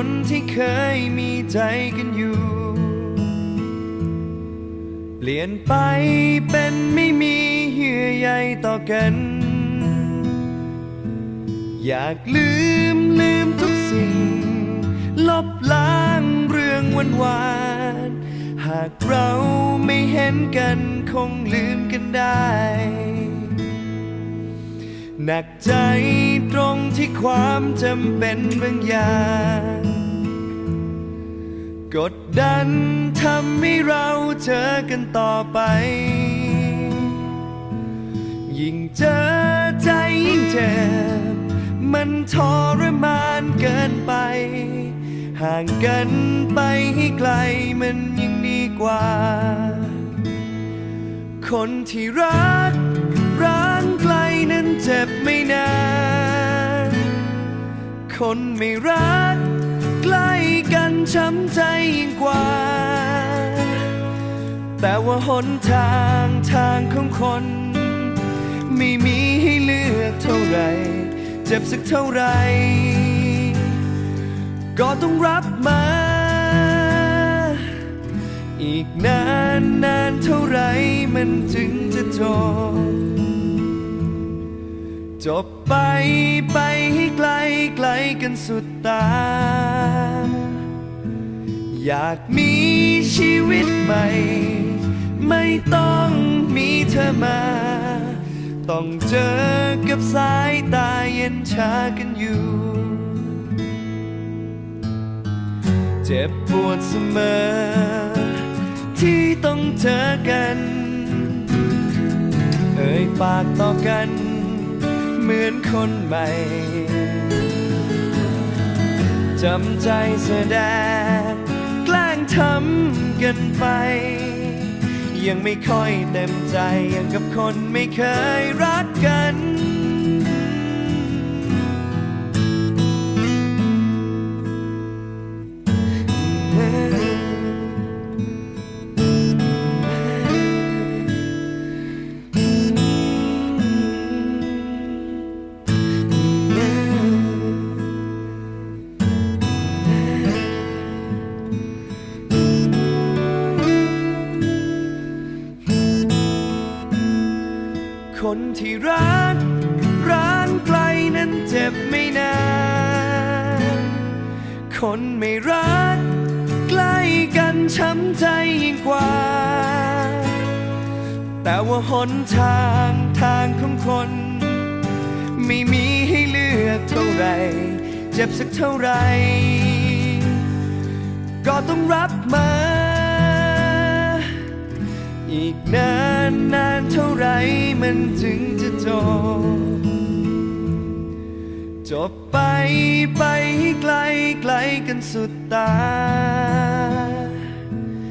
คนที่เคยมีใจกันอยู่เปลี่ยนไปเป็นไม่มีเยื่อใยต่อกันอยากลืมทุกสิ่งลบล้างเรื่องหวานหากเราไม่เห็นกันคงลืมกันได้หนักใจตรงที่ความจำเป็นบางอย่างกดดันทำให้เราเจอกันต่อไปยิ่งเจอใจยิ่งเจ็บมันทรมานเกินไปห่างกันไปให้ไกลมันยิ่งดีกว่าคนที่รักร้างไกลนั้นเจ็บไม่นานคนไม่รักใกล้กันช้ำใจยิ่งกว่าแต่ว่าหนทางของคนไม่มีให้เลือกเท่าไรเจ็บสักเท่าไรก็ต้องรับมาอีกนานเท่าไรมันจึงจะจบไปให้ไกลกันสุดตาอยากมีชีวิตใหม่ไม่ต้องมีเธอมาต้องเจอกับสายตาเย็นชากันอยู่เจ็บปวดเสมอที่ต้องเจอกันเอ่ยปากต่อกันเหมือนคนใหม่จำใจแสดงแกล้งทำกันไปยังไม่ค่อยเต็มใจอย่างกับคนไม่เคยรักกันคนที่รักร้างไกลนั้นเจ็บไม่นานคนไม่รักใกล้กันช้ำใจยิ่งกว่าแต่ว่าหนทางของคนไม่มีให้เลือกเท่าไรเจ็บสักเท่าไรก็ต้องรับมาอีกนานเท่าไรมันจึงจะจบไปให้ไกลกันสุดตา